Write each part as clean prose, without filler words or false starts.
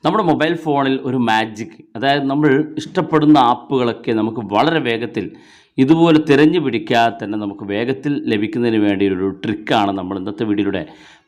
നമ്മുടെ മൊബൈൽ ഫോണിൽ ഒരു മാജിക്, അതായത് നമ്മൾ ഇഷ്ടപ്പെടുന്ന ആപ്പുകളൊക്കെ നമുക്ക് വളരെ വേഗത്തിൽ ഇതുപോലെ തിരഞ്ഞു പിടിക്കാതെ തന്നെ നമുക്ക് വേഗത്തിൽ ലഭിക്കുന്നതിന് വേണ്ടി ഒരു ട്രിക്കാണ് നമ്മൾ ഇന്നത്തെ വീഡിയോയിലൂടെ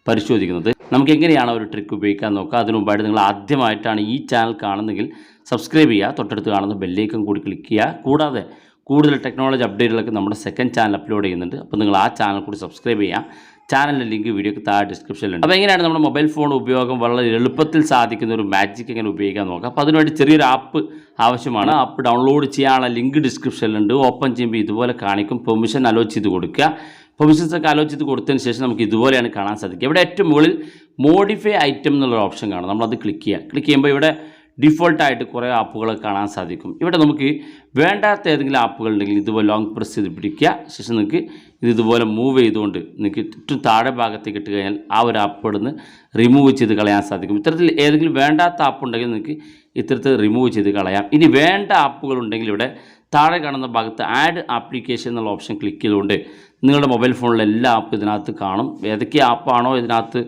പരിശോധിക്കുന്നത്. നമുക്ക് എങ്ങനെയാണ് ഒരു ട്രിക്ക് ഉപയോഗിക്കാൻ നോക്കുക. അതിനു മുമ്പായിട്ട് നിങ്ങൾ ആദ്യമായിട്ടാണ് ഈ ചാനൽ കാണുന്നതെങ്കിൽ സബ്സ്ക്രൈബ് ചെയ്യുക, തൊട്ടടുത്ത് കാണുന്ന ബെല്ലേക്കും കൂടി ക്ലിക്ക് ചെയ്യുക. കൂടാതെ കൂടുതൽ ടെക്നോളജി അപ്ഡേറ്റുകളൊക്കെ നമ്മുടെ സെക്കൻഡ് ചാനൽ അപ്ലോഡ് ചെയ്യുന്നുണ്ട്. അപ്പോൾ നിങ്ങൾ ആ ചാനൽ കൂടി സബ്സ്ക്രൈബ് ചെയ്യുക. ചാനലിൻ്റെ ലിങ്ക് വീഡിയോക്ക് താഴെ ഡിസ്ക്രിപ്ഷനിലുണ്ട്. അപ്പോൾ എങ്ങനെയാണ് നമ്മുടെ മൊബൈൽ ഫോൺ ഉപയോഗം വളരെ എളുപ്പത്തിൽ സാധിക്കുന്ന ഒരു മാജിക് എങ്ങനെ ഉപയോഗിക്കാൻ നോക്കാം. അപ്പോൾ അതിനുവേണ്ടി ചെറിയൊരു ആപ്പ് ആവശ്യമാണ്. ആപ്പ് ഡൗൺലോഡ് ചെയ്യാനുള്ള ലിങ്ക് ഡിസ്ക്രിപ്ഷനിലുണ്ട്. ഓപ്പൺ ചെയ്യുമ്പോൾ ഇതുപോലെ കാണിക്കും. പെർമിഷൻ അലോ ചെയ്ത് കൊടുക്കുക. പെർമിഷൻസൊക്കെ അലോ ചെയ്ത് കൊടുത്തതിന് ശേഷം നമുക്ക് ഇതുപോലെയാണ് കാണാൻ സാധിക്കുക. ഇവിടെ ഏറ്റവും മുകളിൽ മോഡിഫൈ ഐറ്റം എന്നുള്ള ഓപ്ഷൻ കാണും. നമ്മളത് ക്ലിക്ക് ചെയ്യുക. ക്ലിക്ക് ചെയ്യുമ്പോൾ ഇവിടെ ഡിഫോൾട്ടായിട്ട് കുറേ ആപ്പുകൾ കാണാൻ സാധിക്കും. ഇവിടെ നമുക്ക് വേണ്ടാത്ത ഏതെങ്കിലും ആപ്പുകൾ ഉണ്ടെങ്കിൽ ഇതുപോലെ ലോങ് പ്രസ് ചെയ്ത് പിടിക്കുക. ശേഷം നിങ്ങൾക്ക് ഇതുപോലെ മൂവ് ചെയ്തുകൊണ്ട് നിങ്ങൾക്ക് ഏറ്റവും താഴെ ഭാഗത്തേക്ക് ഇട്ട് കഴിഞ്ഞാൽ ആ ഒരു ആപ്പ് ഇവിടുന്ന് റിമൂവ് ചെയ്ത് കളയാൻ സാധിക്കും. ഇത്തരത്തിൽ ഏതെങ്കിലും വേണ്ടാത്ത ആപ്പ് ഉണ്ടെങ്കിൽ നിങ്ങൾക്ക് ഇത്തരത്തിൽ റിമൂവ് ചെയ്ത് കളയാം. ഇനി വേണ്ട ആപ്പുകൾ ഉണ്ടെങ്കിൽ ഇവിടെ താഴെ കാണുന്ന ഭാഗത്ത് ആഡ് ആപ്ലിക്കേഷൻ എന്നുള്ള ഓപ്ഷൻ ക്ലിക്ക് ചെയ്തുകൊണ്ട് നിങ്ങളുടെ മൊബൈൽ ഫോണിലെ എല്ലാ ആപ്പും ഇതിനകത്ത് കാണും. ഏതൊക്കെ ആപ്പാണോ ഇതിനകത്ത്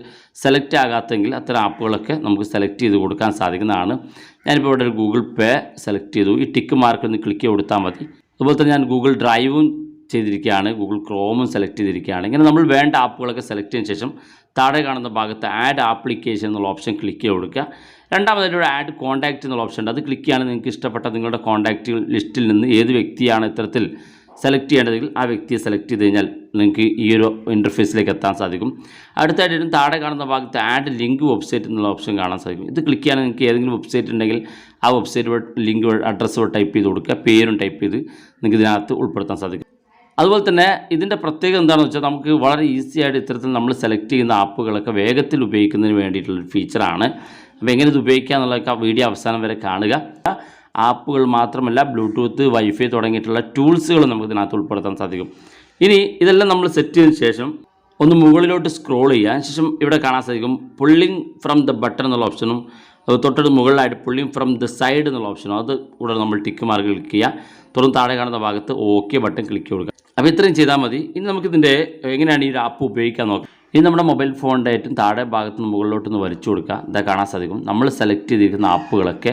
സെലക്ട് ആകാത്തെങ്കിൽ അത്തരം ആപ്പുകളൊക്കെ നമുക്ക് സെലക്ട് ചെയ്ത് കൊടുക്കാൻ സാധിക്കുന്നതാണ്. ഞാനിപ്പോൾ ഇവിടെ ഒരു ഗൂഗിൾ പേ സെലക്ട് ചെയ്തു. ഈ ടിക്ക് മാർക്ക് ഒന്ന് ക്ലിക്ക് കൊടുത്താൽ മതി. അതുപോലെ തന്നെ ഞാൻ ഗൂഗിൾ ഡ്രൈവും ചെയ്തിരിക്കുകയാണ്, ഗൂഗിൾ ക്രോമും സെലക്ട് ചെയ്തിരിക്കുകയാണ്. ഇങ്ങനെ നമ്മൾ വേണ്ട ആപ്പുകളൊക്കെ സെലക്ട് ചെയ്തതിന് ശേഷം താഴെ കാണുന്ന ഭാഗത്ത് ആഡ് ആപ്ലിക്കേഷൻ എന്നുള്ള ഓപ്ഷൻ ക്ലിക്ക് ചെയ്ത് കൊടുക്കുക. രണ്ടാമതായിട്ട് ഇവിടെ ആഡ് കോൺടാക്റ്റ് എന്നുള്ള ഓപ്ഷൻ ഉണ്ട്. അത് ക്ലിക്ക് ചെയ്യുകയാണെങ്കിൽ നിങ്ങൾക്ക് ഇഷ്ടപ്പെട്ട നിങ്ങളുടെ കോൺടാക്റ്റുകൾ ലിസ്റ്റിൽ നിന്ന് ഏത് വ്യക്തിയാണ് ഇത്തരത്തിൽ സെലക്ട് ചെയ്യേണ്ടതെങ്കിൽ ആ വ്യക്തിയെ സെലക്ട് ചെയ്ത് കഴിഞ്ഞാൽ നിങ്ങൾക്ക് ഈ ഒരു ഇൻ്റർഫേസിലേക്ക് എത്താൻ സാധിക്കും. അടുത്തായിട്ട് താഴെ കാണുന്ന ഭാഗത്ത് ആഡ് ലിങ്ക് വെബ്സൈറ്റ് എന്നുള്ള ഓപ്ഷൻ കാണാൻ സാധിക്കും. ഇത് ക്ലിക്ക് ചെയ്യാൻ നിങ്ങൾക്ക് ഏതെങ്കിലും വെബ്സൈറ്റ് ഉണ്ടെങ്കിൽ ആ വെബ്സൈറ്റ് ലിങ്ക് അഡ്രസ്സ് ടൈപ്പ് ചെയ്ത് കൊടുക്കുക. പേരും ടൈപ്പ് ചെയ്ത് നിങ്ങൾക്ക് ഇതിനകത്ത് ഉൾപ്പെടുത്താൻ സാധിക്കും. അതുപോലെ തന്നെ ഇതിൻ്റെ പ്രത്യേകത എന്താണെന്ന് വെച്ചാൽ നമുക്ക് വളരെ ഈസി ആയിട്ട് ഇത്തരത്തിൽ നമ്മൾ സെലക്ട് ചെയ്യുന്ന ആപ്പുകളൊക്കെ വേഗത്തിൽ ഉപയോഗിക്കുന്നതിന് വേണ്ടിയിട്ടുള്ളൊരു ഫീച്ചറാണ്. അപ്പോൾ എങ്ങനെ ഇത് ഉപയോഗിക്കുക എന്നുള്ളതൊക്കെ വീഡിയോ അവസാനം വരെ കാണുക. ആപ്പുകൾ മാത്രമല്ല ബ്ലൂടൂത്ത്, വൈഫൈ തുടങ്ങിയിട്ടുള്ള ടൂൾസുകൾ നമുക്ക് ഇതിനകത്ത് ഉൾപ്പെടുത്താൻ സാധിക്കും. ഇനി ഇതെല്ലാം നമ്മൾ സെറ്റ് ചെയ്തതിന് ശേഷം ഒന്ന് മുകളിലോട്ട് സ്ക്രോൾ ചെയ്യുക. ശേഷം ഇവിടെ കാണാൻ സാധിക്കും പുള്ളിങ് ഫ്രം ദ ബട്ടൺ എന്നുള്ള ഓപ്ഷനും തൊട്ടടുത്ത് മുകളിലായിട്ട് പുള്ളിങ് ഫ്രം ദ സൈഡ് എന്നുള്ള ഓപ്ഷനും അത് കൂടെ നമ്മൾ ടിക്ക് മാർക്ക് ക്ലിക്ക് ചെയ്യുക. തുടർന്ന് താഴെ കാണുന്ന ഭാഗത്ത് ഓക്കെ ബട്ടൺ ക്ലിക്ക് കൊടുക്കുക. അപ്പോൾ ഇത്രയും ചെയ്താൽ മതി. ഇനി നമുക്കിതിൻ്റെ എങ്ങനെയാണ് ഈ ഒരു ആപ്പ് ഉപയോഗിക്കാൻ നോക്കാം. ഇനി നമ്മുടെ മൊബൈൽ ഫോണിൻ്റെ ഏറ്റവും താഴെ ഭാഗത്ത് നിന്ന് മുകളിലോട്ടൊന്ന് വലിച്ചു കൊടുക്കുക. ഇതാ കാണാൻ സാധിക്കും നമ്മൾ സെലക്ട് ചെയ്തിരിക്കുന്ന ആപ്പുകളൊക്കെ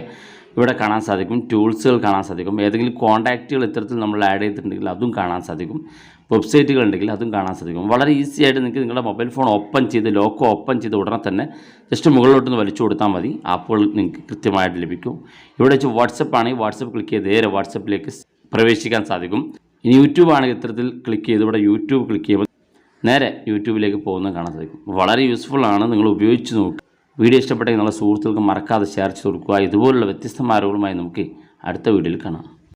ഇവിടെ കാണാൻ സാധിക്കും. ടൂൾസുകൾ കാണാൻ സാധിക്കും. ഏതെങ്കിലും കോൺടാക്റ്റുകൾ ഇത്തരത്തിൽ നമ്മൾ ആഡ് ചെയ്തിട്ടുണ്ടെങ്കിൽ അതും കാണാൻ സാധിക്കും. വെബ്സൈറ്റുകൾ ഉണ്ടെങ്കിൽ അതും കാണാൻ സാധിക്കും. വളരെ ഈസി ആയിട്ട് നിങ്ങൾക്ക് നിങ്ങളുടെ മൊബൈൽ ഫോൺ ഓപ്പൺ ചെയ്ത് ലോക്ക് ഓപ്പൺ ചെയ്ത് ഉടനെ തന്നെ ജസ്റ്റ് മുകളിലോട്ടൊന്ന് വലിച്ചു കൊടുത്താൽ മതി. ആപ്പുകൾ നിങ്ങൾക്ക് കൃത്യമായിട്ട് ലഭിക്കും. ഇവിടെ വെച്ച് വാട്സപ്പ് ആണെങ്കിൽ വാട്സപ്പ് ക്ലിക്ക് ചെയ്ത് നേരെ വാട്സപ്പിലേക്ക് പ്രവേശിക്കാൻ സാധിക്കും. ഇനി യൂട്യൂബ് ആണെങ്കിൽ ഇത്തരത്തിൽ ക്ലിക്ക് ചെയ്ത് ഇവിടെ യൂട്യൂബ് ക്ലിക്ക് ചെയ്യുമ്പോൾ നേരെ യൂട്യൂബിലേക്ക് പോകുന്നത് കാണാൻ സാധിക്കും. വളരെ യൂസ്ഫുൾ ആണ്, നിങ്ങൾ ഉപയോഗിച്ച് നോക്കുക. വീഡിയോ ഇഷ്ടപ്പെട്ടെങ്കിൽ നിങ്ങളുടെ സുഹൃത്തുക്കൾക്ക് മറക്കാതെ ഷെയർ ചെയ്ത് കൊടുക്കുക. ഇതുപോലുള്ള വ്യത്യസ്തമായ അറിവുകളുമായി നമുക്ക് അടുത്ത വീഡിയോയിൽ കാണാം.